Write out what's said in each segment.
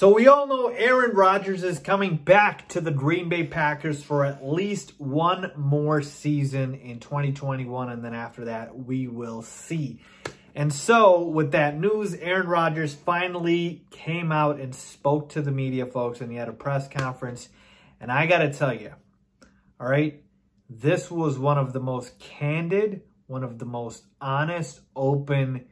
So we all know Aaron Rodgers is coming back to the Green Bay Packers for at least one more season in 2021. And then after that, we will see. And so with that news, Aaron Rodgers finally came out and spoke to the media, folks. And he had a press conference. And I got to tell you, all right, this was one of the most candid, one of the most honest, open,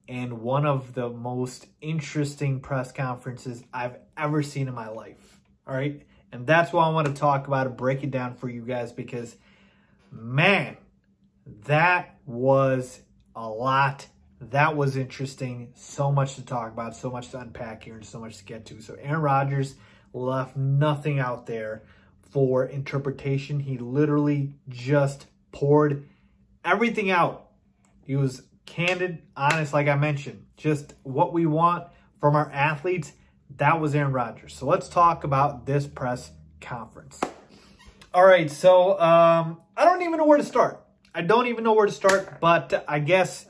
and one of the most interesting press conferences I've ever seen in my life, all right? And that's why I want to talk about it, break it down for you guys, because, man, that was a lot. That was interesting. So much to talk about, so much to unpack here, and so much to get to. So Aaron Rodgers left nothing out there for interpretation. He literally just poured everything out. He was candid, honest, like I mentioned. Just what we want from our athletes, that was Aaron Rodgers. So let's talk about this press conference. All right, so I don't even know where to start. I don't even know where to start, but I guess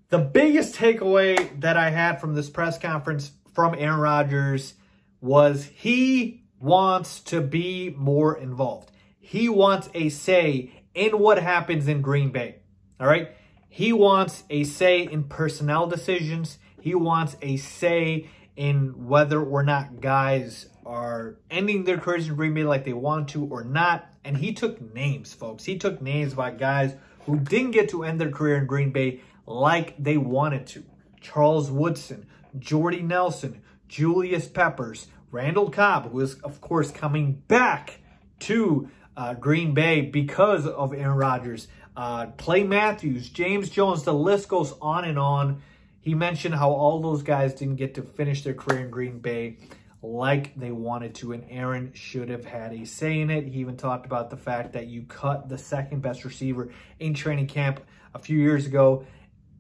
the biggest takeaway that I had from this press conference from Aaron Rodgers was he wants to be more involved. He wants a say in what happens in Green Bay, all right? He wants a say in personnel decisions. He wants a say in whether or not guys are ending their careers in Green Bay like they want to or not. And he took names, folks. He took names by guys who didn't get to end their career in Green Bay like they wanted to. Charles Woodson, Jordy Nelson, Julius Peppers, Randall Cobb, who is, of course, coming back to Green Bay because of Aaron Rodgers. Clay Matthews, James Jones, the list goes on and on. He mentioned how all those guys didn't get to finish their career in Green Bay like they wanted to, and Aaron should have had a say in it. He even talked about the fact that you cut the second best receiver in training camp a few years ago.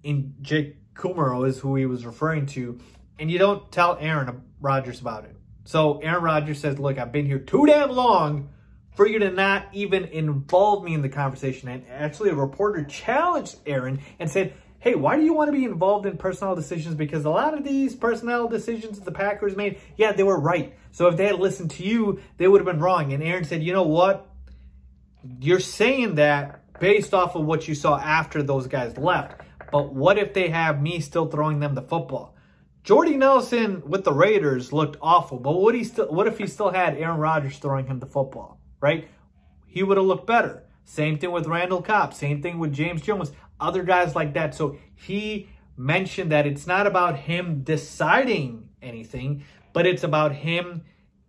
In Jake Kumaro is who he was referring to, and you don't tell Aaron Rodgers about it. So Aaron Rodgers says, look, I've been here too damn long for you to not even involve me in the conversation. And actually a reporter challenged Aaron and said, hey, why do you want to be involved in personnel decisions? Because a lot of these personnel decisions that the Packers made, yeah, they were right. So if they had listened to you, they would have been wrong. And Aaron said, you know what? You're saying that based off of what you saw after those guys left. But what if they have me still throwing them the football? Jordy Nelson with the Raiders looked awful. But what if he still had Aaron Rodgers throwing him the football? Right? He would have looked better. Same thing with Randall Cobb. Same thing with James Jones. Other guys like that. So he mentioned that it's not about him deciding anything, but it's about him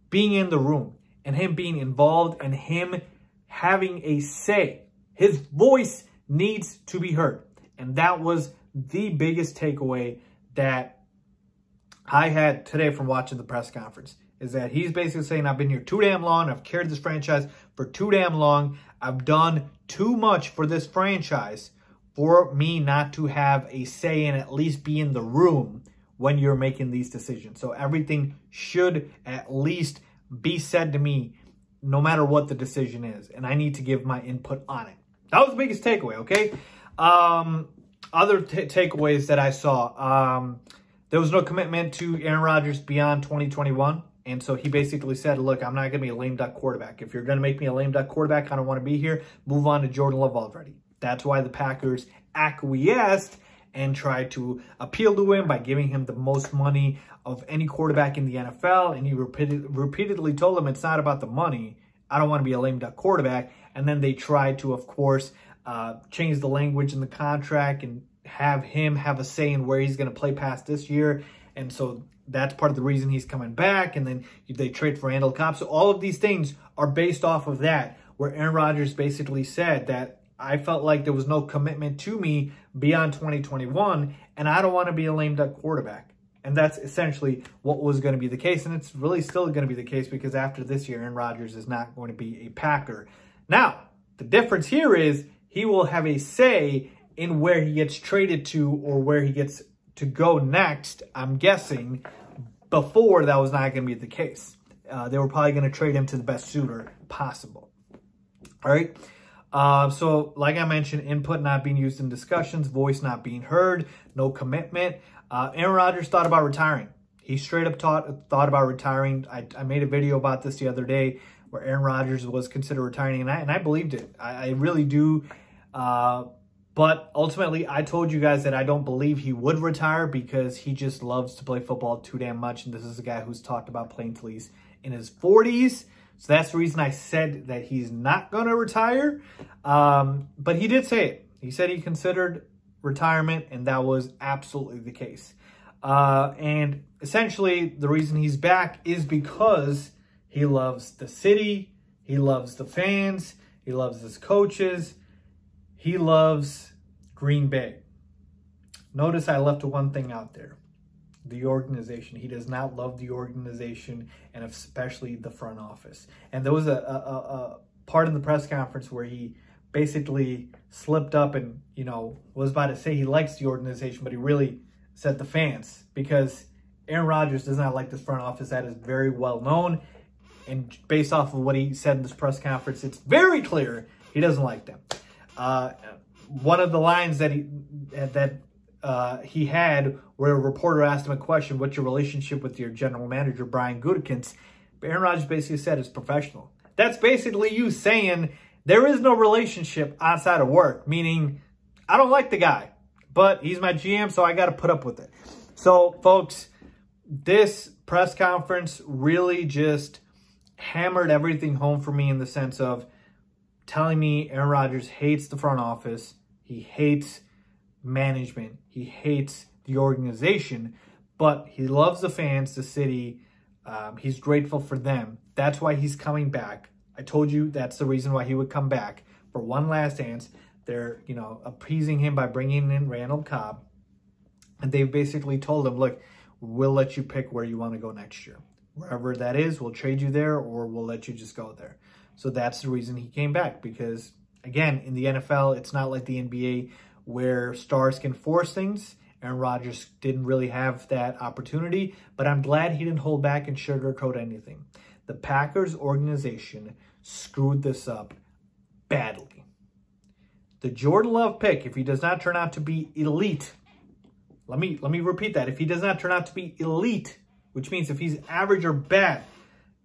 being in the room and him being involved and him having a say. His voice needs to be heard. And that was the biggest takeaway that I had today from watching the press conference. Is that he's basically saying, I've been here too damn long. I've carried this franchise for too damn long. I've done too much for this franchise for me not to have a say and at least be in the room when you're making these decisions. So everything should at least be said to me no matter what the decision is. And I need to give my input on it. That was the biggest takeaway, okay? Other takeaways that I saw. There was no commitment to Aaron Rodgers beyond 2021. And so he basically said, look, I'm not going to be a lame duck quarterback. If you're going to make me a lame duck quarterback, I don't want to be here. Move on to Jordan Love already. That's why the Packers acquiesced and tried to appeal to him by giving him the most money of any quarterback in the NFL. And he repeatedly told him it's not about the money. I don't want to be a lame duck quarterback. And then they tried to, of course, change the language in the contract and have him have a say in where he's going to play past this year. And so that's part of the reason he's coming back. And then they trade for Randall Cobb. So all of these things are based off of that, where Aaron Rodgers basically said that I felt like there was no commitment to me beyond 2021, and I don't want to be a lame duck quarterback. And that's essentially what was going to be the case. And it's really still going to be the case because after this year, Aaron Rodgers is not going to be a Packer. Now, the difference here is he will have a say in where he gets traded to or where he gets to go next, I'm guessing. Before, that was not going to be the case. They were probably going to trade him to the best suitor possible. All right. So, like I mentioned, input not being used in discussions, voice not being heard, no commitment. Aaron Rodgers thought about retiring. He straight up thought about retiring. I made a video about this the other day where Aaron Rodgers was considered retiring, and I believed it. I really do. But ultimately, I told you guys that I don't believe he would retire because he just loves to play football too damn much. And this is a guy who's talked about playing till he's in his 40s. So that's the reason I said that he's not going to retire. But he did say it. He said he considered retirement, and that was absolutely the case. And essentially, the reason he's back is because he loves the city, he loves the fans, he loves his coaches, he loves Green Bay. Notice I left one thing out there. The organization. He does not love the organization, and especially the front office. And there was a part in the press conference where he basically slipped up and, you know, was about to say he likes the organization, but he really said the fans, because Aaron Rodgers does not like this front office. That is very well known. And based off of what he said in this press conference, it's very clear he doesn't like them. One of the lines that he had where a reporter asked him a question, what's your relationship with your general manager, Brian Gutekunst? Aaron Rodgers basically said it's professional. That's basically you saying there is no relationship outside of work, meaning I don't like the guy, but he's my GM, so I got to put up with it. So, folks, this press conference really just hammered everything home for me in the sense of telling me Aaron Rodgers hates the front office. He hates management. He hates the organization, but he loves the fans, the city. He's grateful for them. That's why he's coming back. I told you that's the reason why he would come back for one last dance. They're, you know, appeasing him by bringing in Randall Cobb. And they basically told him, look, we'll let you pick where you want to go next year. Wherever that is, we'll trade you there or we'll let you just go there. So that's the reason he came back, because, again, in the NFL, it's not like the NBA where stars can force things. Aaron Rodgers didn't really have that opportunity, but I'm glad he didn't hold back and sugarcoat anything. The Packers organization screwed this up badly. The Jordan Love pick, if he does not turn out to be elite, let me repeat that. If he does not turn out to be elite, which means if he's average or bad,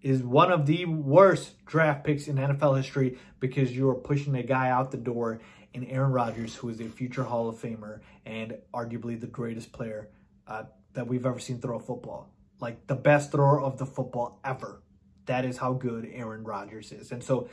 is one of the worst draft picks in NFL history, because you are pushing a guy out the door in Aaron Rodgers, who is a future Hall of Famer and arguably the greatest player that we've ever seen throw a football. Like the best thrower of the football ever. That is how good Aaron Rodgers is. And so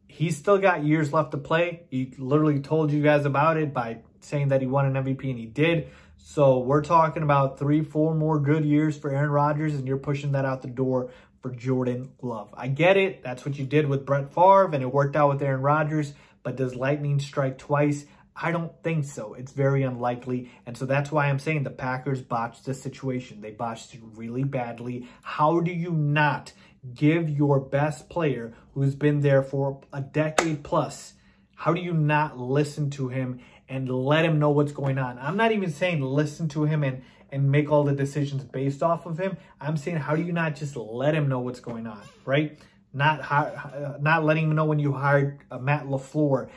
he's still got years left to play. He literally told you guys about it by saying that he won an MVP, and he did. So we're talking about 3-4 more good years for Aaron Rodgers, and you're pushing that out the door for Jordan Love. I get it. That's what you did with Brett Favre, and it worked out with Aaron Rodgers. But does lightning strike twice? I don't think so. It's very unlikely. And so that's why I'm saying the Packers botched the situation. They botched it really badly. How do you not give your best player, who's been there for a decade plus, how do you not listen to him and let him know what's going on? I'm not even saying listen to him and make all the decisions based off of him. I'm saying, how do you not just let him know what's going on, right? Not letting him know when you hired Matt LaFleur,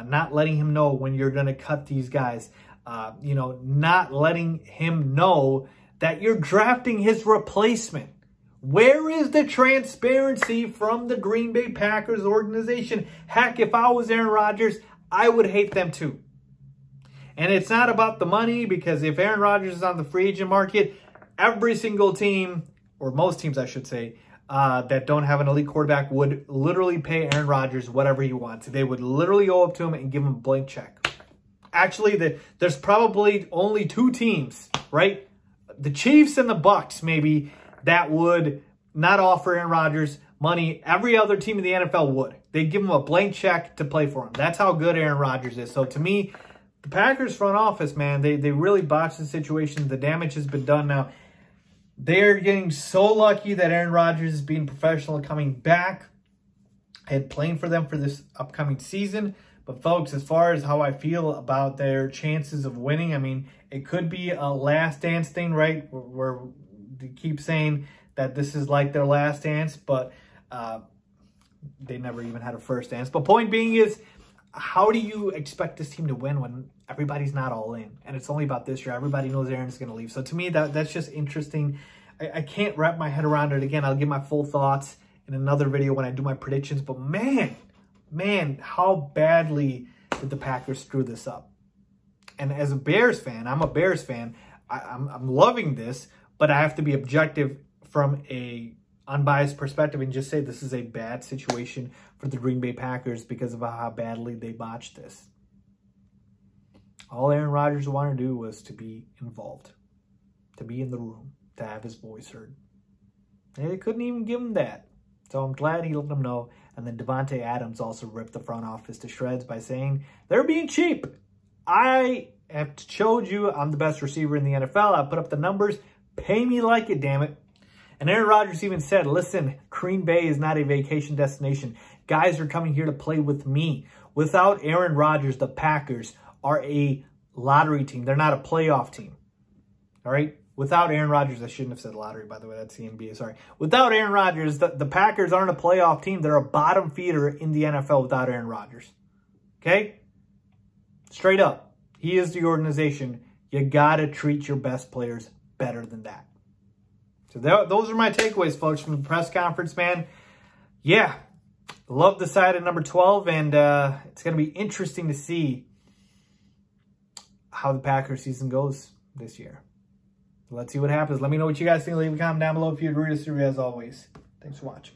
not letting him know when you're going to cut these guys, not letting him know that you're drafting his replacement. Where is the transparency from the Green Bay Packers organization? Heck, if I was Aaron Rodgers, I would hate them too. And it's not about the money, because if Aaron Rodgers is on the free agent market, every single team, or most teams I should say, that don't have an elite quarterback would literally pay Aaron Rodgers whatever he wants. They would literally go up to him and give him a blank check. Actually, there's probably only two teams, right? The Chiefs and the Bucks, maybe, that would not offer Aaron Rodgers money. Every other team in the NFL would. They'd give him a blank check to play for him. That's how good Aaron Rodgers is. So to me, the Packers front office, man, they really botched the situation. The damage has been done now. They're getting so lucky that Aaron Rodgers is being professional and coming back and playing for them for this upcoming season. But folks, as far as how I feel about their chances of winning, I mean, it could be a last dance thing, right? Where they keep saying that this is like their last dance, but they never even had a first dance. But point being is, how do you expect this team to win when everybody's not all in? And it's only about this year. Everybody knows Aaron's going to leave. So to me, that's just interesting. I can't wrap my head around it. Again, I'll give my full thoughts in another video when I do my predictions. But man, how badly did the Packers screw this up? And as a Bears fan, I'm a Bears fan. I'm loving this, but I have to be objective from a unbiased perspective and just say this is a bad situation for the Green Bay Packers because of how badly they botched this. All Aaron Rodgers wanted to do was to be involved, to be in the room, to have his voice heard. And they couldn't even give him that. So I'm glad he let them know. And then Devontae Adams also ripped the front office to shreds by saying they're being cheap. I have showed you I'm the best receiver in the NFL. I put up the numbers. Pay me like it, damn it. And Aaron Rodgers even said, listen, Green Bay is not a vacation destination. Guys are coming here to play with me. Without Aaron Rodgers, the Packers are a lottery team. They're not a playoff team. All right? Without Aaron Rodgers, I shouldn't have said lottery, by the way. That's the NBA, sorry. Without Aaron Rodgers, the Packers aren't a playoff team. They're a bottom feeder in the NFL without Aaron Rodgers. Okay? Straight up. He is the organization. You got to treat your best players better than that. So those are my takeaways, folks, from the press conference, man. Yeah, love the side at number 12, and it's going to be interesting to see how the Packers season goes this year. So let's see what happens. Let me know what you guys think. Leave a comment down below if you agree with this review, as always. Thanks for watching.